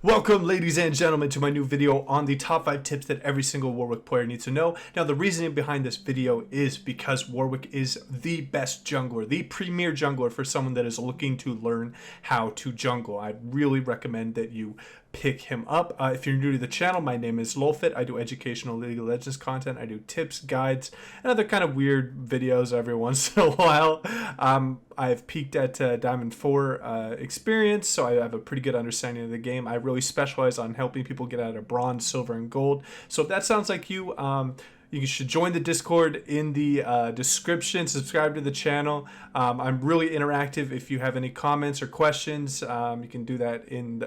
Welcome, ladies and gentlemen, to my new video on the top 5 tips that every single Warwick player needs to know. Now, the reasoning behind this video is because Warwick is the best jungler, the premier jungler for someone that is looking to learn how to jungle. I'd really recommend that you pick him up. If you're new to the channel, my name is Lolfit. I do educational League of Legends content. I do tips, guides, and other kind of weird videos every once in a while. I've peaked at Diamond 4 experience, so I have a pretty good understanding of the game. I really specialize on helping people get out of bronze, silver, and gold. So if that sounds like you, you should join the Discord in the description. Subscribe to the channel. I'm really interactive. If you have any comments or questions, you can do that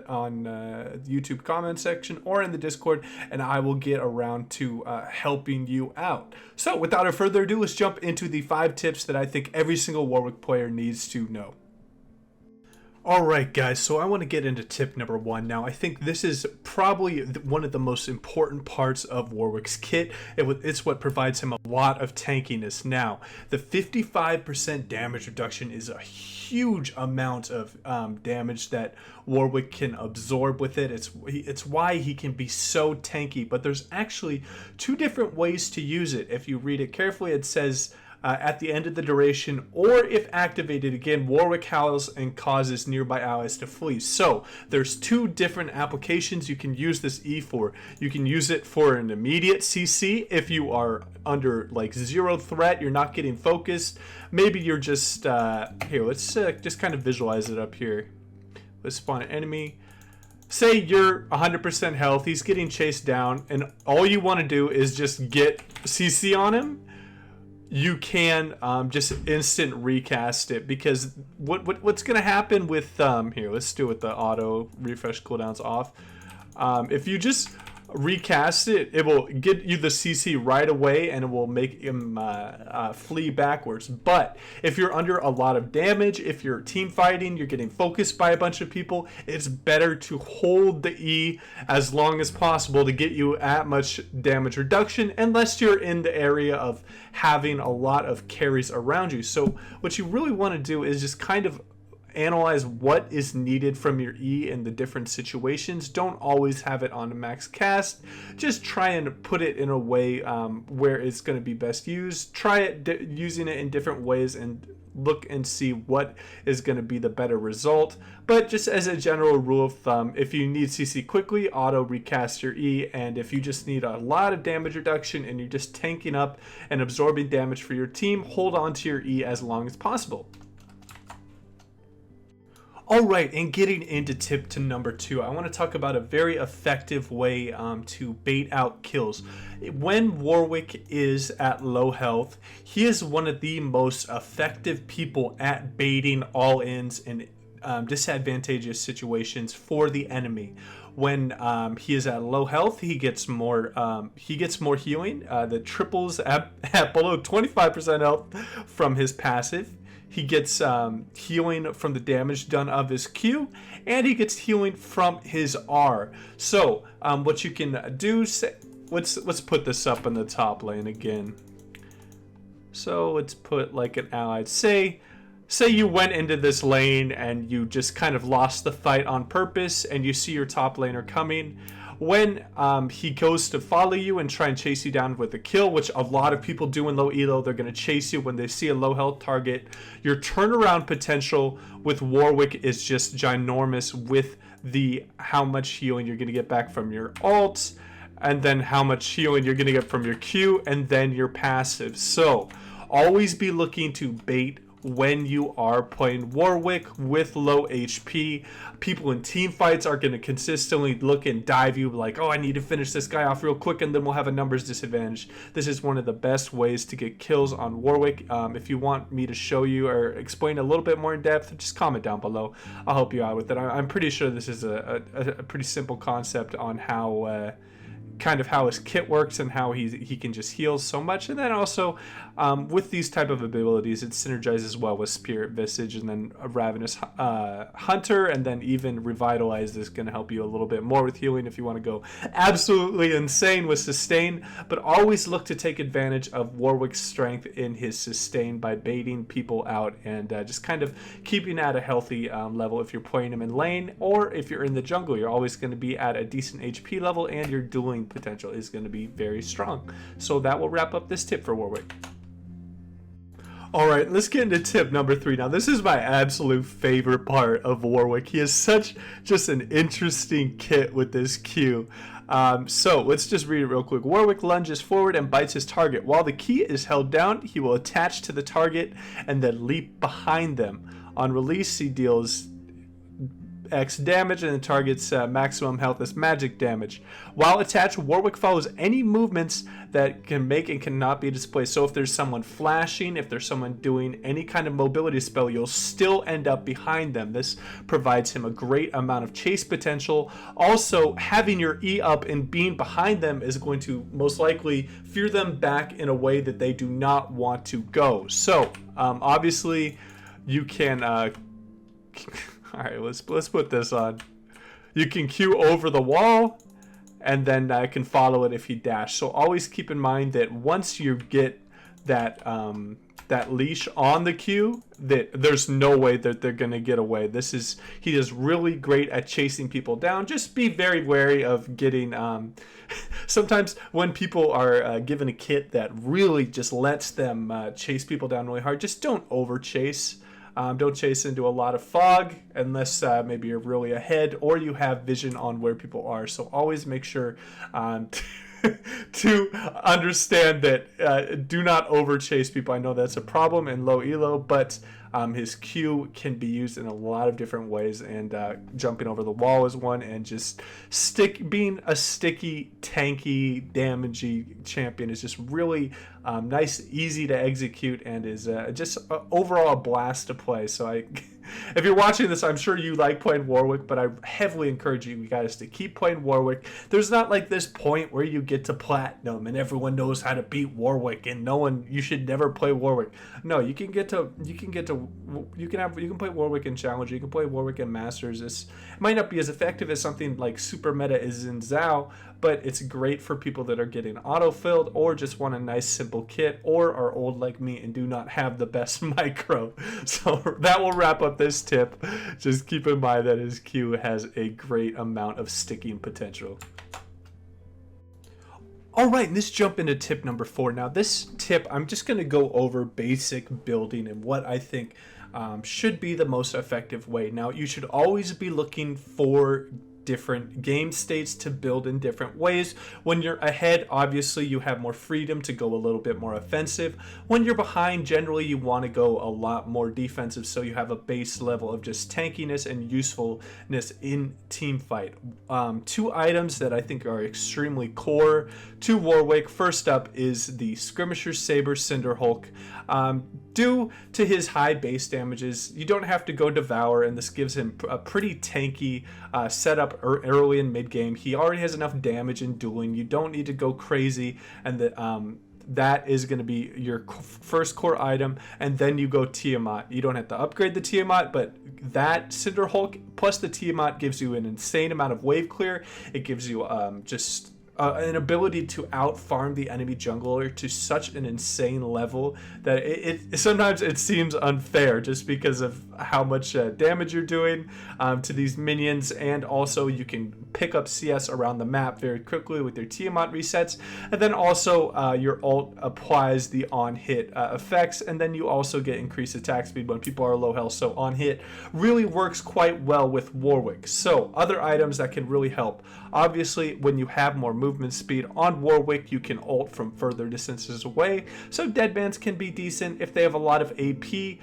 on the YouTube comment section or in the Discord, and I will get around to helping you out. So without further ado, let's jump into the 5 tips that I think every single Warwick player needs to know. Alright guys, so I want to get into tip number 1 now. I think this is probably one of the most important parts of Warwick's kit. It's what provides him a lot of tankiness. Now, the 55% damage reduction is a huge amount of damage that Warwick can absorb with it. It's why he can be so tanky, but there's actually 2 different ways to use it. If you read it carefully, it says at the end of the duration, or if activated again, Warwick howls and causes nearby allies to flee. So there's 2 different applications you can use this E for. You can use it for an immediate CC if you are under like 0 threat, you're not getting focused. Maybe you're just here. Let's just kind of visualize it up here. Let's spawn an enemy. Say you're 100% health, he's getting chased down, and all you want to do is just get CC on him. You can just instant recast it, because what's going to happen with here, let's do it with the auto refresh cooldowns off. If you just recast it, it will get you the CC right away and it will make him flee backwards. But if you're under a lot of damage, if you're team fighting, you're getting focused by a bunch of people, it's better to hold the E as long as possible to get you at much damage reduction, unless you're in the area of having a lot of carries around you. So what you really want to do is just kind of analyze what is needed from your E in the different situations. Don't always have it on a max cast. Just try and put it in a way where it's going to be best used. Try it using it in different ways and look and see what is going to be the better result. But just as a general rule of thumb, if you need CC quickly, auto recast your E, and if you just need a lot of damage reduction and you're just tanking up and absorbing damage for your team, hold on to your E as long as possible. Alright, and getting into tip to number 2, I want to talk about a very effective way to bait out kills. When Warwick is at low health, he is one of the most effective people at baiting all-ins and disadvantageous situations for the enemy. When he is at low health, he gets more healing. That triples at below 25% health from his passive. He gets healing from the damage done of his Q, and he gets healing from his R. So what you can do, let's put this up in the top lane again. So let's put like an allied. Say you went into this lane and you just kind of lost the fight on purpose, and you see your top laner coming. When he goes to follow you and try and chase you down with a kill, which a lot of people do in low elo, they're going to chase you when they see a low health target. Your turnaround potential with Warwick is just ginormous, with the how much healing you're going to get back from your ults, and then how much healing you're going to get from your Q, and then your passive. So always be looking to bait when you are playing Warwick with low HP. People in team fights are going to consistently look and dive you like, oh, I need to finish this guy off real quick, and then we'll have a numbers disadvantage. This is one of the best ways to get kills on Warwick. If you want me to show you or explain a little bit more in depth, just comment down below. I'll help you out with it. I'm pretty sure this is a pretty simple concept on how kind of how his kit works and how he can just heal so much. And then also with these type of abilities, it synergizes well with Spirit Visage and then a Ravenous Hunter, and then even Revitalize is going to help you a little bit more with healing if you want to go absolutely insane with Sustain. But always look to take advantage of Warwick's strength in his Sustain by baiting people out and just kind of keeping at a healthy level if you're playing him in lane, or if you're in the jungle, you're always going to be at a decent HP level and your dueling potential is going to be very strong. So that will wrap up this tip for Warwick. All right, let's get into tip number 3. Now, this is my absolute favorite part of Warwick. He has such just an interesting kit with this Q. So let's just read it real quick. Warwick lunges forward and bites his target. While the key is held down, he will attach to the target and then leap behind them. On release, he deals X damage and the target's maximum health is magic damage. While attached, Warwick follows any movements that can make and cannot be displayed. So if there's someone flashing, if there's someone doing any kind of mobility spell, you'll still end up behind them. This provides him a great amount of chase potential. Also, having your E up and being behind them is going to most likely fear them back in a way that they do not want to go. So obviously you can all right, let's put this on. You can Q over the wall, and then I can follow it if he dash. So always keep in mind that once you get that that leash on the Q, that there's no way that they're gonna get away. He is really great at chasing people down. Just be very wary of getting. Sometimes when people are given a kit that really just lets them chase people down really hard, just don't over chase. Don't chase into a lot of fog unless maybe you're really ahead or you have vision on where people are. So always make sure to understand that do not over chase people. I know that's a problem in low elo, but his Q can be used in a lot of different ways, and jumping over the wall is one, and just being a sticky, tanky, damagey champion is just really nice, easy to execute, and is just overall a blast to play. So if you're watching this, I'm sure you like playing Warwick, but I heavily encourage you guys to keep playing Warwick. There's not like this point where you get to platinum and everyone knows how to beat Warwick and you should never play Warwick. No, you can play Warwick in Challenger, you can play Warwick in Masters. It might not be as effective as something like super meta is in Zhao, but it's great for people that are getting auto-filled or just want a nice simple kit or are old like me and do not have the best micro. So that will wrap up this tip. Just keep in mind that his Q has a great amount of sticking potential. All right, let's jump into tip number 4. Now this tip, I'm just going to go over basic building and what I think should be the most effective way. Now you should always be looking for different game states to build in different ways. When you're ahead, obviously you have more freedom to go a little bit more offensive. When you're behind, generally you want to go a lot more defensive, so you have a base level of just tankiness and usefulness in team fight. 2 items that I think are extremely core to Warwick. First up is the Skirmisher Saber Cinderhulk. Due to his high base damages, you don't have to go Devour, and this gives him a pretty tanky setup early in mid game. He already has enough damage in dueling. You don't need to go crazy, and that is going to be your first core item, and then you go Tiamat. You don't have to upgrade the Tiamat, but that Cinderhulk plus the Tiamat gives you an insane amount of wave clear. It gives you just an ability to out farm the enemy jungler to such an insane level that it sometimes it seems unfair just because of how much damage you're doing to these minions, and also you can pick up CS around the map very quickly with your Tiamat resets, and then also your ult applies the on hit effects, and then you also get increased attack speed when people are low health. So on hit really works quite well with Warwick. So other items that can really help, obviously when you have more movement speed on Warwick, you can ult from further distances away, so deadbands can be decent. If they have a lot of AP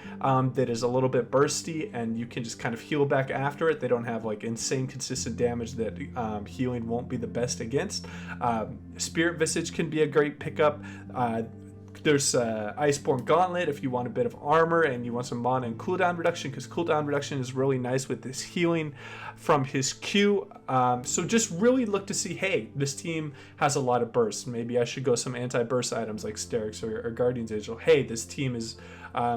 that is a little bit bursty and you can just kind of heal back after it, they don't have like insane consistent damage that healing won't be the best against. Spirit Visage can be a great pickup. There's Iceborne Gauntlet if you want a bit of armor and you want some mana and cooldown reduction, because cooldown reduction is really nice with this healing from his Q. So just really look to see, hey, this team has a lot of bursts. Maybe I should go some anti-burst items like Sterix or Guardian's Angel. Hey, this team is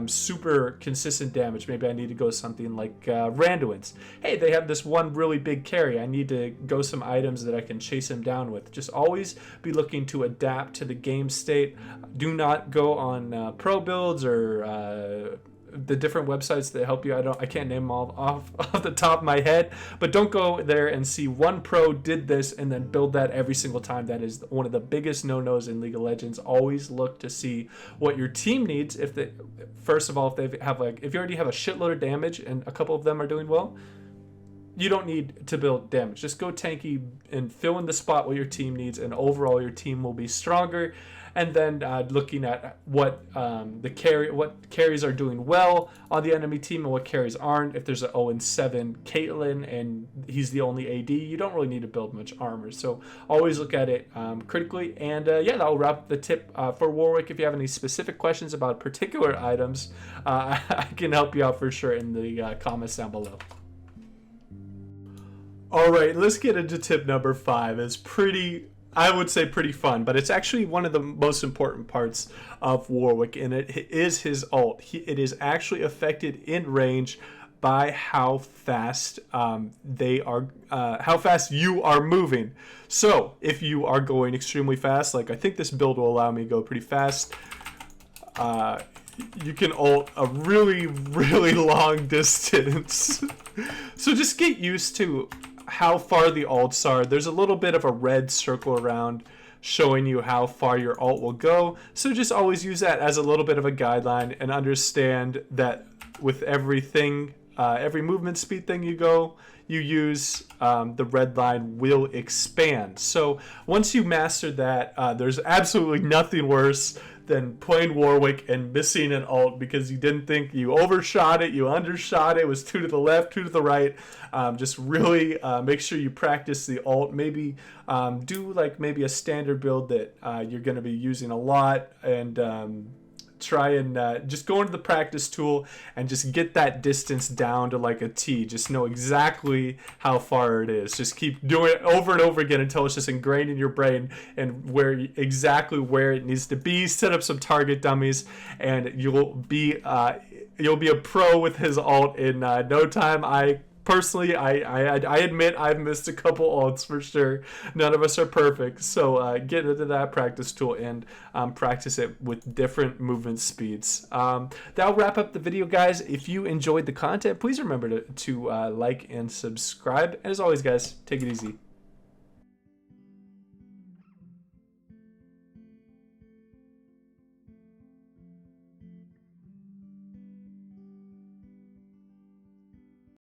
super consistent damage. Maybe I need to go something like Randuin's. Hey, they have this one really big carry. I need to go some items that I can chase him down with. Just always be looking to adapt to the game state. Do not go on pro builds or the different websites that help you. I can't name them all off the top of my head, but don't go there and see one pro did this and then build that every single time. That is one of the biggest no-nos in League of Legends. Always look to see what your team needs. First of all, if you already have a shitload of damage and a couple of them are doing well, you don't need to build damage. Just go tanky and fill in the spot what your team needs, and overall your team will be stronger. And then looking at what carries are doing well on the enemy team and what carries aren't. If there's an 0-7 Caitlyn and he's the only AD, you don't really need to build much armor. So always look at it critically. And yeah, that'll wrap up the tip for Warwick. If you have any specific questions about particular items, I can help you out for sure in the comments down below. All right, let's get into tip number 5. It's I would say pretty fun, but it's actually one of the most important parts of Warwick, and it is his ult. It is actually affected in range by how fast how fast you are moving. So if you are going extremely fast, like I think this build will allow me to go pretty fast, you can ult a really, really long distance. So just get used to how far the ults are. There's a little bit of a red circle around showing you how far your ult will go. So just always use that as a little bit of a guideline and understand that with everything, every movement speed thing you use, the red line will expand. So once you master that, there's absolutely nothing worse than playing Warwick and missing an ult because you didn't think, you overshot it, you undershot it, it was 2 to the left, 2 to the right. Just really make sure you practice the ult. Maybe do like maybe a standard build that you're going to be using a lot, and try and just go into the practice tool and just get that distance down to like a T. Just know exactly how far it is. Just keep doing it over and over again until it's just ingrained in your brain and exactly where it needs to be. Set up some target dummies, and you'll be a pro with his ult in no time. Personally, I admit I've missed a couple ults for sure. None of us are perfect. So get into that practice tool and practice it with different movement speeds. That'll wrap up the video, guys. If you enjoyed the content, please remember to like and subscribe. And as always, guys, take it easy.